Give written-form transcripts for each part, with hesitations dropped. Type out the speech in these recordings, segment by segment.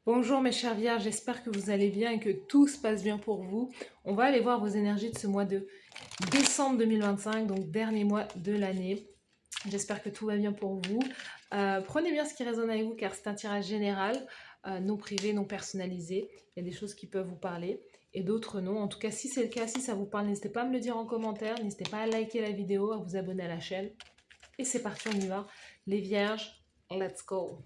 Bonjour mes chers vierges, j'espère que vous allez bien et que tout se passe bien pour vous. On va aller voir vos énergies de ce mois de décembre 2025, donc dernier mois de l'année. J'espère que tout va bien pour vous. Prenez bien ce qui résonne avec vous car c'est un tirage général, non privé, non personnalisé. Il y a des choses qui peuvent vous parler et d'autres non. En tout cas, si c'est le cas, si ça vous parle, n'hésitez pas à me le dire en commentaire, n'hésitez pas à liker la vidéo, à vous abonner à la chaîne. Et c'est parti, on y va. Les vierges, let's go!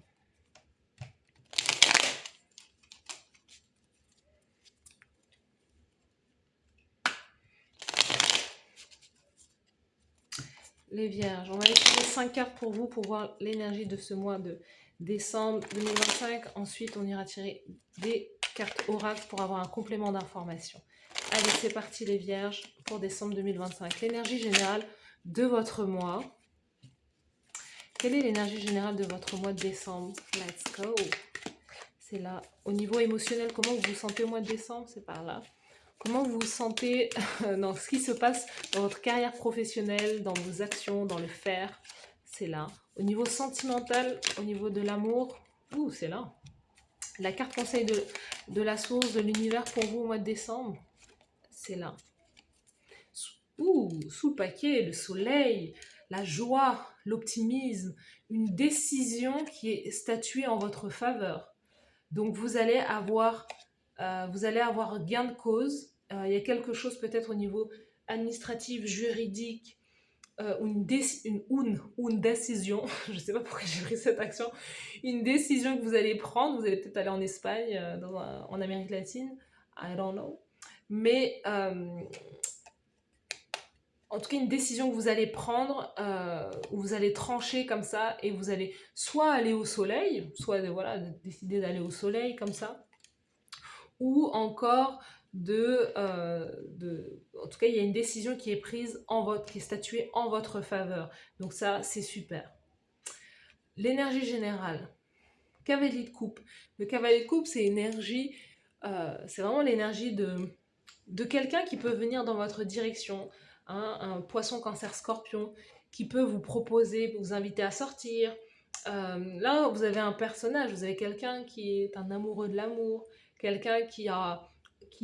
Les vierges, on va utiliser 5 cartes pour vous pour voir l'énergie de ce mois de décembre 2025. Ensuite, on ira tirer des cartes oracle pour avoir un complément d'information. Allez, c'est parti les vierges pour décembre 2025. L'énergie générale de votre mois. Quelle est l'énergie générale de votre mois de décembre? Let's go! C'est là. Au niveau émotionnel, comment vous vous sentez au mois de décembre? C'est par là. Comment vous vous sentez dans ce qui se passe dans votre carrière professionnelle, dans vos actions, dans le faire? C'est là. Au niveau sentimental, au niveau de l'amour, c'est là. La carte conseil de la source, de l'univers pour vous au mois de décembre, c'est là. Sous le paquet, le soleil, la joie, l'optimisme, une décision qui est statuée en votre faveur. Donc vous allez avoir gain de cause. Il y a quelque chose peut-être au niveau administratif, juridique, ou une décision, je ne sais pas pourquoi j'ai pris cette action, une décision que vous allez prendre, vous allez peut-être aller en Espagne, en Amérique latine, I don't know. Mais en tout cas, une décision que vous allez prendre, où vous allez trancher comme ça, et vous allez soit aller au soleil, soit voilà, décider d'aller au soleil comme ça, ou encore en tout cas, il y a une décision qui est prise qui est statuée en votre faveur. Donc ça, c'est super. L'énergie générale. Cavalier de coupe. Le cavalier de coupe, c'est énergie, c'est vraiment l'énergie de quelqu'un qui peut venir dans votre direction, hein, un poisson, cancer, scorpion, qui peut vous proposer, vous inviter à sortir. Là, vous avez un personnage, vous avez quelqu'un qui est un amoureux de l'amour, quelqu'un qui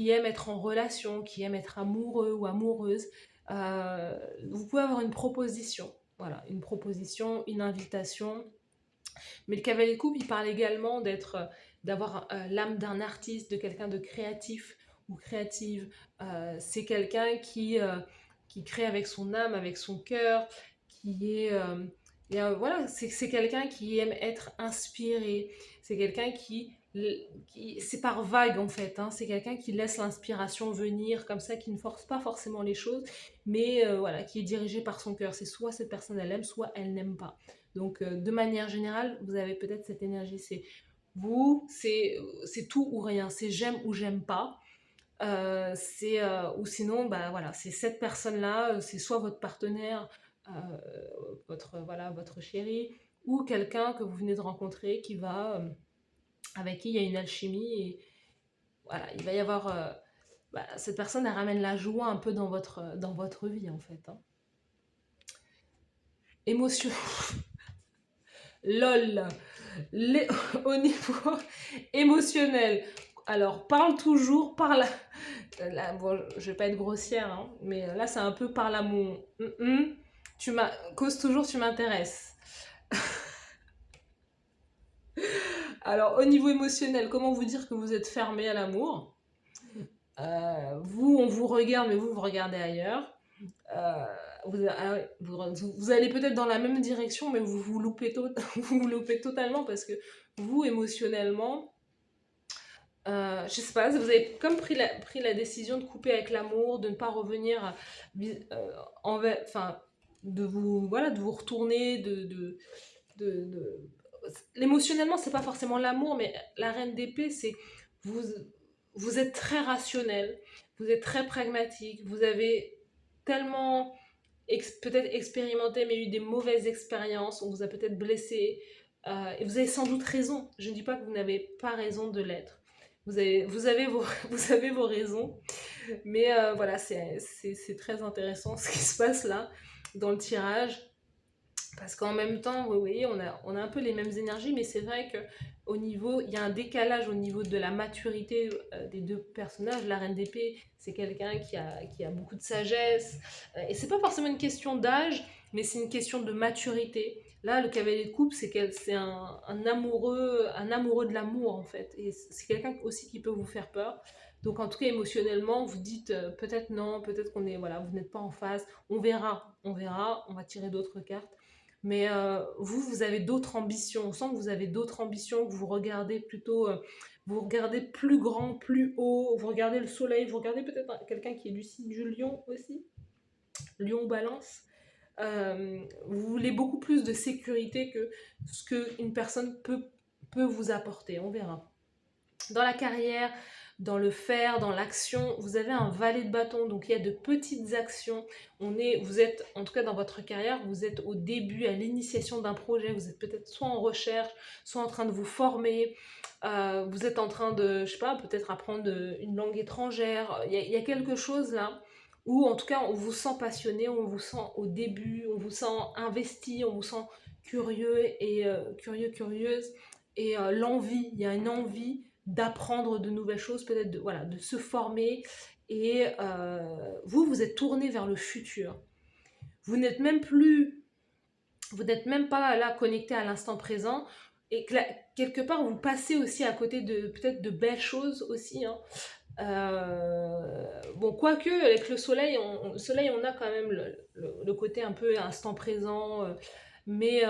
aime être en relation, qui aime être amoureux ou amoureuse. Vous pouvez avoir une proposition, voilà, une proposition, une invitation. Mais le cavalier de coupe, il parle également d'avoir l'âme d'un artiste, de quelqu'un de créatif ou créative. C'est quelqu'un qui crée avec son âme, avec son cœur, voilà, c'est quelqu'un qui aime être inspiré. C'est quelqu'un c'est par vague en fait, hein. C'est quelqu'un qui laisse l'inspiration venir comme ça, qui ne force pas forcément les choses, mais voilà, qui est dirigé par son cœur. C'est soit cette personne elle aime, soit elle n'aime pas. Donc de manière générale, vous avez peut-être cette énergie, c'est tout ou rien, c'est j'aime ou j'aime pas. Ou sinon, bah voilà, c'est cette personne-là, c'est soit votre partenaire, euh, votre chéri, ou quelqu'un que vous venez de rencontrer avec qui il y a une alchimie, et voilà, il va y avoir, cette personne, elle ramène la joie un peu dans votre vie en fait, hein. Émotion, lol. Les- Au niveau émotionnel, alors parle toujours, parle. Là, bon, je vais pas être grossière, hein, mais là c'est un peu par là mon. Cause toujours, tu m'intéresses. Alors au niveau émotionnel, comment vous dire que vous êtes fermé à l'amour? Vous, on vous regarde, mais vous regardez ailleurs. Euh, vous allez peut-être dans la même direction, mais vous loupez, vous loupez totalement parce que vous, émotionnellement, je sais pas, vous avez comme pris la décision de couper avec l'amour, de ne pas revenir enfin, de vous retourner, de... L'émotionnellement, c'est pas forcément l'amour, mais la reine d'épée, c'est vous, vous êtes très rationnel, vous êtes très pragmatique, vous avez tellement peut-être expérimenté, mais eu des mauvaises expériences, on vous a peut-être blessé, et vous avez sans doute raison. Je ne dis pas que vous n'avez pas raison de l'être. Vous avez vos raisons, mais voilà, c'est très intéressant ce qui se passe là dans le tirage. Parce qu'en même temps, vous voyez, on a un peu les mêmes énergies, mais c'est vrai que il y a un décalage au niveau de la maturité des deux personnages. La Reine d'épée, c'est quelqu'un qui a beaucoup de sagesse, et c'est pas forcément une question d'âge, mais c'est une question de maturité. Là, le cavalier de coupe, c'est un amoureux de l'amour en fait, et c'est quelqu'un aussi qui peut vous faire peur. Donc en tout cas émotionnellement, vous dites peut-être non, peut-être qu'on est voilà, vous n'êtes pas en phase. On verra, on va tirer d'autres cartes. Mais vous avez d'autres ambitions. On sent que vous avez d'autres ambitions, que vous regardez plutôt, vous regardez plus grand, plus haut, vous regardez le soleil, vous regardez peut-être quelqu'un qui est du signe du lion aussi, lion balance. Vous voulez beaucoup plus de sécurité que ce qu'une personne peut vous apporter. On verra. Dans la carrière, dans le faire, dans l'action, vous avez un valet de bâton, donc il y a de petites actions. Vous êtes, en tout cas dans votre carrière, vous êtes au début, à l'initiation d'un projet, vous êtes peut-être soit en recherche, soit en train de vous former, vous êtes en train de, je sais pas, peut-être apprendre une langue étrangère. Il y a quelque chose là où, en tout cas, on vous sent passionné, on vous sent au début, on vous sent investi, on vous sent curieux et curieuse. Et il y a une envie d'apprendre de nouvelles choses, peut-être de se former. Et vous êtes tourné vers le futur. Vous n'êtes même pas là connecté à l'instant présent. Et quelque part, vous passez aussi à côté de peut-être de belles choses aussi. Hein. Bon, quoique, avec le soleil, on a quand même le côté un peu instant présent. Mais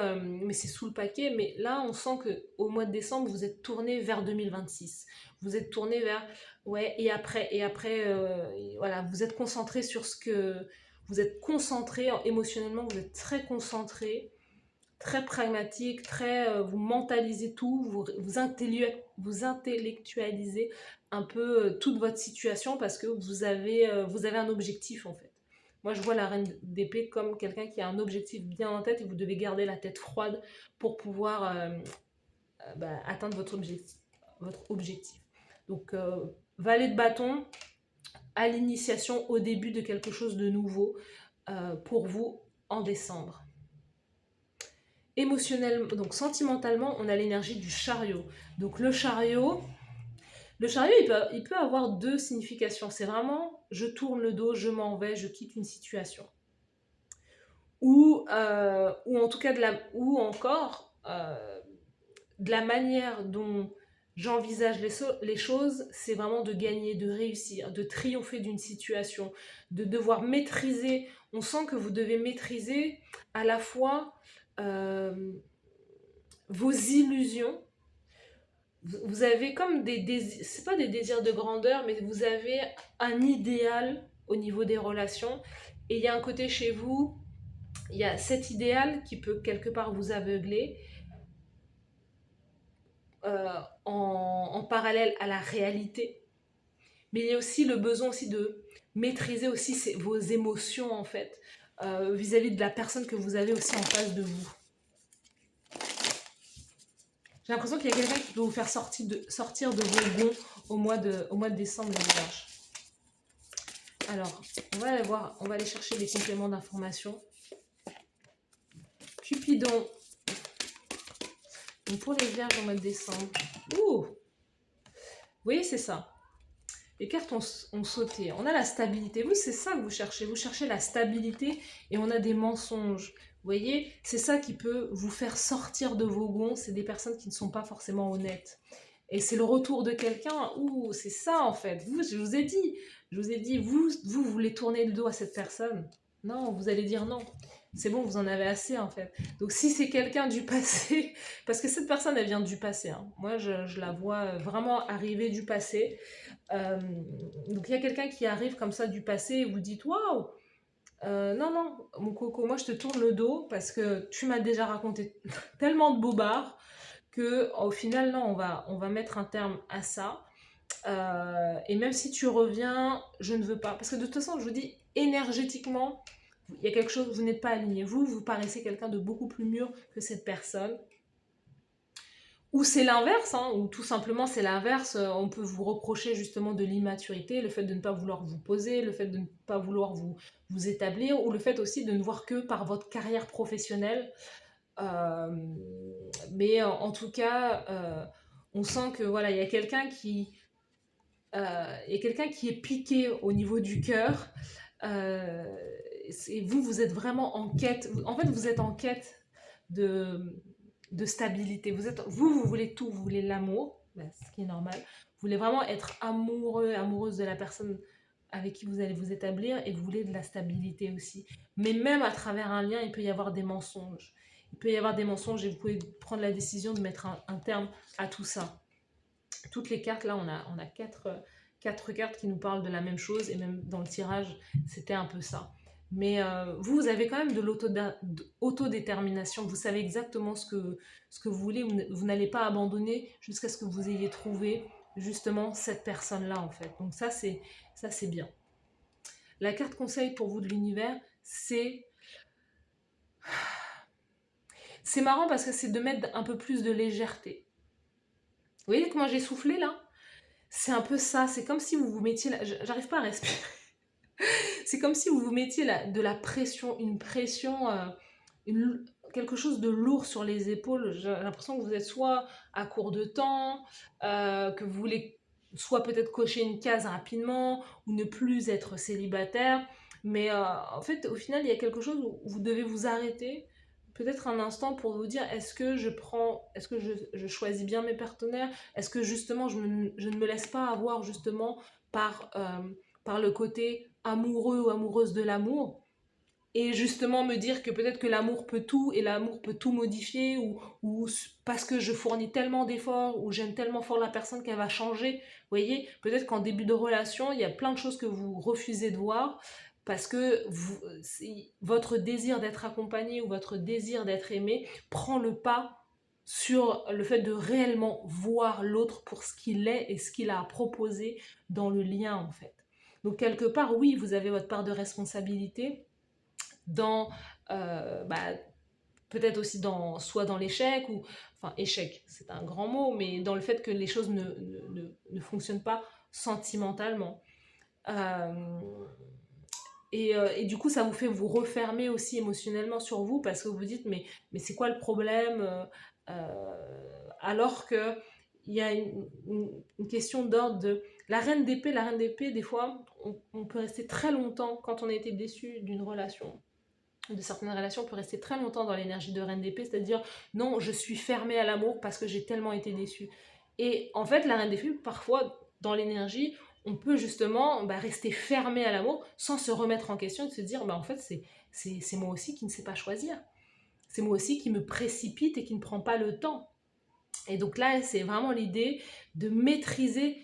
c'est sous le paquet. Mais là, on sent qu'au mois de décembre, vous êtes tourné vers 2026. Vous êtes tourné vers... Ouais, et après voilà, vous êtes concentré sur ce que... Vous êtes concentré émotionnellement, vous êtes très concentré, très pragmatique, vous mentalisez tout, vous intellectualisez un peu toute votre situation parce que vous avez un objectif en fait. Moi, je vois la reine d'épée comme quelqu'un qui a un objectif bien en tête et vous devez garder la tête froide pour pouvoir atteindre votre objectif. Donc, valet de bâton à l'initiation, au début de quelque chose de nouveau pour vous en décembre. Émotionnellement, donc sentimentalement, on a l'énergie du chariot. Donc le chariot, il peut avoir deux significations. C'est vraiment, je tourne le dos, je m'en vais, je quitte une situation. Ou en tout cas, ou encore, de la manière dont j'envisage les choses, c'est vraiment de gagner, de réussir, de triompher d'une situation, de devoir maîtriser. On sent que vous devez maîtriser à la fois vos illusions. Vous avez comme des désirs, c'est pas des désirs de grandeur, mais vous avez un idéal au niveau des relations. Et il y a un côté chez vous, il y a cet idéal qui peut quelque part vous aveugler en parallèle à la réalité. Mais il y a aussi le besoin aussi de maîtriser aussi vos émotions en fait, vis-à-vis de la personne que vous avez aussi en face de vous. J'ai l'impression qu'il y a quelqu'un qui peut vous faire sortir de vos gonds au mois de décembre, les vierges. Alors, on va aller chercher des compléments d'information. Cupidon. Donc pour les vierges au mois de décembre. Ouh! Vous voyez, c'est ça. Les cartes ont sauté. On a la stabilité. Oui, c'est ça que vous cherchez. Vous cherchez la stabilité et on a des mensonges. Vous voyez, c'est ça qui peut vous faire sortir de vos gonds. C'est des personnes qui ne sont pas forcément honnêtes. Et c'est le retour de quelqu'un. Ouh, c'est ça en fait. Je vous ai dit, vous voulez tourner le dos à cette personne. Non, vous allez dire non. C'est bon, vous en avez assez en fait. Donc si c'est quelqu'un du passé, parce que cette personne, elle vient du passé. Hein. Moi, je la vois vraiment arriver du passé. Donc il y a quelqu'un qui arrive comme ça du passé et vous dites waouh, non, mon coco, moi je te tourne le dos parce que tu m'as déjà raconté tellement de bobards que au final, non, on va mettre un terme à ça. Et même si tu reviens, je ne veux pas. Parce que de toute façon, je vous dis, énergétiquement, il y a quelque chose, vous n'êtes pas aligné. Vous paraissez quelqu'un de beaucoup plus mûr que cette personne. Ou c'est l'inverse, hein, ou tout simplement c'est l'inverse, on peut vous reprocher justement de l'immaturité, le fait de ne pas vouloir vous poser, le fait de ne pas vouloir vous établir, ou le fait aussi de ne voir que par votre carrière professionnelle. Euh, mais en tout cas, on sent que voilà, il y a quelqu'un qui est piqué au niveau du cœur. Euh, et vous êtes vraiment en quête. En fait, vous êtes en quête de, de stabilité. Vous voulez tout. Vous voulez l'amour, ben, ce qui est normal. Vous voulez vraiment être amoureux, amoureuse de la personne avec qui vous allez vous établir, et vous voulez de la stabilité aussi. Mais même à travers un lien, il peut y avoir des mensonges. Il peut y avoir des mensonges et vous pouvez prendre la décision de mettre un terme à tout ça. Toutes les cartes, là, on a quatre cartes qui nous parlent de la même chose, et même dans le tirage, c'était un peu ça. Mais vous avez quand même de l'autodétermination. Vous savez exactement ce que vous voulez. Vous n'allez pas abandonner jusqu'à ce que vous ayez trouvé justement cette personne-là, en fait. Donc ça, c'est bien. La carte conseil pour vous de l'univers, c'est marrant parce que c'est de mettre un peu plus de légèreté. Vous voyez comment j'ai soufflé là? C'est un peu ça, c'est comme si vous vous mettiez là, j'arrive pas à respirer. C'est comme si vous vous mettiez là, de la pression, une pression, quelque chose de lourd sur les épaules. J'ai l'impression que vous êtes soit à court de temps, que vous voulez soit peut-être cocher une case rapidement, ou ne plus être célibataire. Mais en fait, au final, il y a quelque chose où vous devez vous arrêter, peut-être un instant, pour vous dire, est-ce que je choisis bien mes partenaires? Est-ce que justement, je ne me laisse pas avoir justement par, par le côté amoureux ou amoureuse de l'amour? Et justement me dire que peut-être que l'amour peut tout, et l'amour peut tout modifier, ou parce que je fournis tellement d'efforts, ou j'aime tellement fort la personne qu'elle va changer. Vous voyez, peut-être qu'en début de relation, il y a plein de choses que vous refusez de voir parce que votre désir d'être accompagné ou votre désir d'être aimé prend le pas sur le fait de réellement voir l'autre pour ce qu'il est et ce qu'il a à proposer dans le lien, en fait. Donc quelque part, oui, vous avez votre part de responsabilité dans bah, peut-être aussi soit dans l'échec, ou enfin échec c'est un grand mot, mais dans le fait que les choses ne fonctionnent pas sentimentalement. Euh, et du coup, ça vous fait vous refermer aussi émotionnellement sur vous, parce que vous vous dites, mais c'est quoi le problème, alors que il y a une question d'ordre de la reine d'épée. La reine d'épée, des fois, on peut rester très longtemps quand on a été déçu d'une relation, de certaines relations. On peut rester très longtemps dans l'énergie de reine d'épée, c'est-à-dire non, je suis fermée à l'amour parce que j'ai tellement été déçue. Et en fait, la reine d'épée, parfois, dans l'énergie, on peut justement rester fermé à l'amour sans se remettre en question, et de se dire, en fait, c'est moi aussi qui ne sais pas choisir. C'est moi aussi qui me précipite et qui ne prend pas le temps. Et donc là, c'est vraiment l'idée de maîtriser.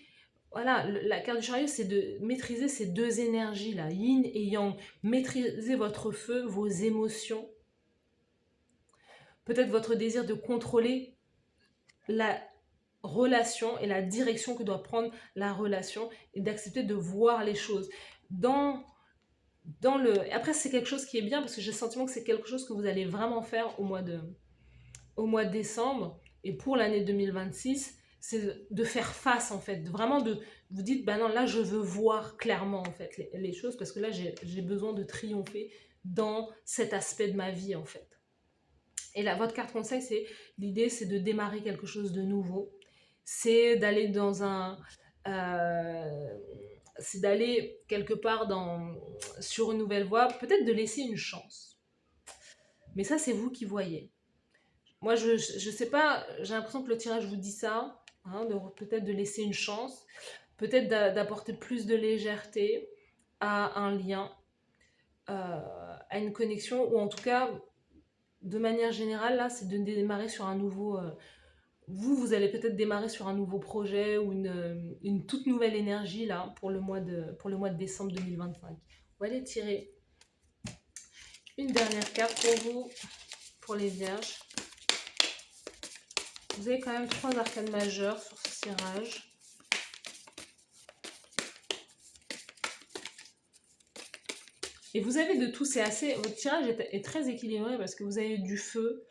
Voilà, la carte du chariot, c'est de maîtriser ces deux énergies là, yin et yang. Maîtriser votre feu, vos émotions, peut-être votre désir de contrôler la relation et la direction que doit prendre la relation, et d'accepter de voir les choses dans le... Après, c'est quelque chose qui est bien, parce que j'ai le sentiment que c'est quelque chose que vous allez vraiment faire au mois de décembre, et pour l'année 2026, c'est de faire face, en fait, vraiment de vous dites, non, là je veux voir clairement, en fait, les choses, parce que là j'ai besoin de triompher dans cet aspect de ma vie, en fait. Et là, votre carte conseil, l'idée, c'est de démarrer quelque chose de nouveau, c'est d'aller dans c'est d'aller quelque part sur une nouvelle voie, peut-être de laisser une chance. Mais ça, c'est vous qui voyez. Moi, je sais pas, j'ai l'impression que le tirage vous dit ça, hein, peut-être de laisser une chance, peut-être d'apporter plus de légèreté à un lien, à une connexion, ou en tout cas, de manière générale, là, c'est de démarrer sur un nouveau... vous allez peut-être démarrer sur un nouveau projet, ou une toute nouvelle énergie, là, pour le mois de décembre 2025. On va aller tirer une dernière carte pour vous, pour les vierges. Vous avez quand même 3 arcanes majeures sur ce tirage. Et vous avez de tout, votre tirage est très équilibré, parce que vous avez du feu,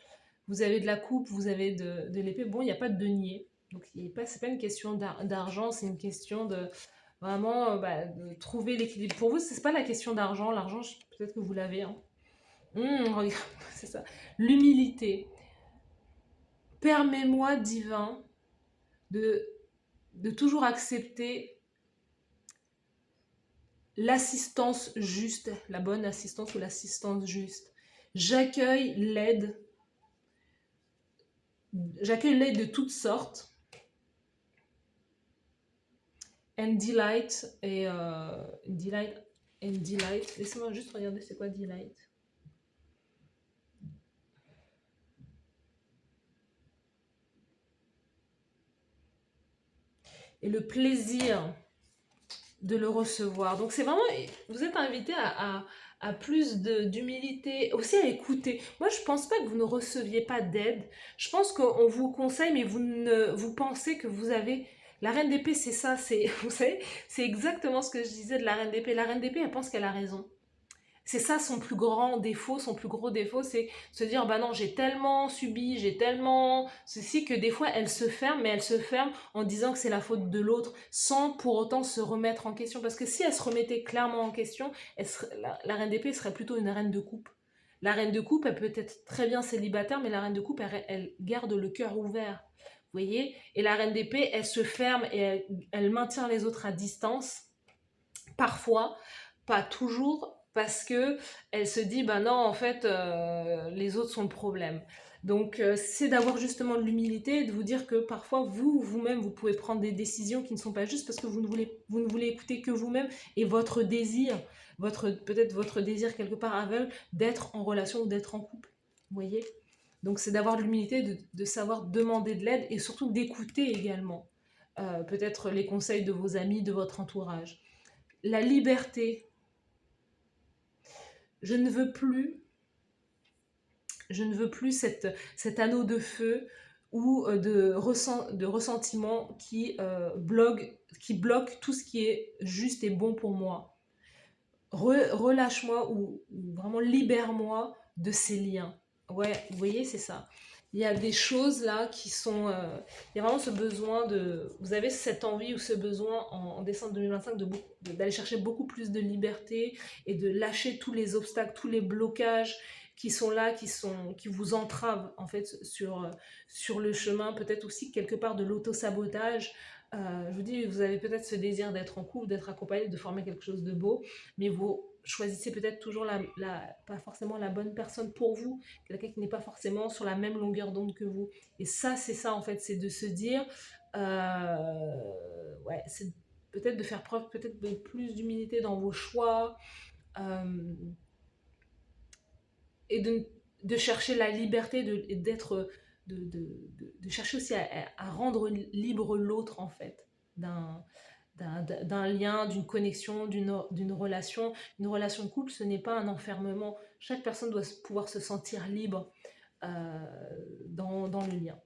vous avez de la coupe, vous avez de l'épée. Bon, il n'y a pas de denier. Donc, c'est pas une question d'argent, c'est une question de vraiment de trouver l'équilibre. Pour vous, c'est pas la question d'argent. L'argent, peut-être que vous l'avez. Hein. Regarde, c'est ça. L'humilité. Permets-moi, divin, de toujours accepter l'assistance juste, la bonne assistance ou l'assistance juste. J'accueille l'aide de toutes sortes. And delight et delight and delight. Laissez-moi juste regarder c'est quoi delight. Et le plaisir de le recevoir. Donc c'est vraiment, vous êtes invité à plus d'humilité, aussi à écouter. Moi je pense pas que vous ne receviez pas d'aide. Je pense qu'on vous conseille, mais vous pensez que vous avez. La reine d'épée, c'est ça, vous savez, c'est exactement ce que je disais de la reine d'épée. La reine d'épée, elle pense qu'elle a raison. C'est ça son plus grand défaut, son plus gros défaut, c'est se dire bah non, j'ai tellement subi, j'ai tellement ceci que des fois elle se ferme, mais elle se ferme en disant que c'est la faute de l'autre sans pour autant se remettre en question. Parce que si elle se remettait clairement en question, la reine d'épée serait plutôt une reine de coupe. La reine de coupe, elle peut être très bien célibataire, mais la reine de coupe, elle garde le cœur ouvert. Vous voyez? Et la reine d'épée, elle se ferme et elle maintient les autres à distance. Parfois, pas toujours, parce que elle se dit bah non en fait les autres sont le problème. Donc c'est d'avoir justement de l'humilité, de vous dire que parfois vous-même vous pouvez prendre des décisions qui ne sont pas justes parce que vous ne voulez écouter que vous-même et votre désir, peut-être votre désir quelque part aveugle d'être en relation ou d'être en couple. Vous voyez? Donc c'est d'avoir de l'humilité, de savoir demander de l'aide et surtout d'écouter également peut-être les conseils de vos amis, de votre entourage. La liberté. Je ne veux plus cet anneau de feu ou de ressentiment qui bloque tout ce qui est juste et bon pour moi. Relâche-moi ou vraiment libère-moi de ces liens. Ouais, vous voyez, c'est ça. Il y a des choses là qui sont... il y a vraiment ce besoin de... Vous avez cette envie ou ce besoin en décembre 2025 d'aller chercher beaucoup plus de liberté et de lâcher tous les obstacles, tous les blocages qui sont là, qui vous entravent en fait sur le chemin, peut-être aussi quelque part de l'auto-sabotage. Je vous dis, vous avez peut-être ce désir d'être en couple, d'être accompagné, de former quelque chose de beau, mais vous choisissez peut-être toujours pas forcément la bonne personne pour vous, quelqu'un qui n'est pas forcément sur la même longueur d'onde que vous. Et ça, c'est ça en fait, c'est de se dire, ouais, c'est peut-être de faire preuve peut-être de plus d'humilité dans vos choix et de chercher la liberté, de chercher aussi à rendre libre l'autre en fait d'un lien, d'une connexion, d'une relation. Une relation de couple, ce n'est pas un enfermement. Chaque personne doit pouvoir se sentir libre dans le lien.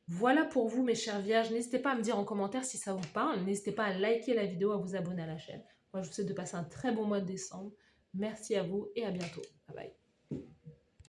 Voilà pour vous mes chers vierges. N'hésitez pas à me dire en commentaire si ça vous parle. N'hésitez pas à liker la vidéo, à vous abonner à la chaîne. Moi, je vous souhaite de passer un très bon mois de décembre. Merci à vous et à bientôt. Bye bye.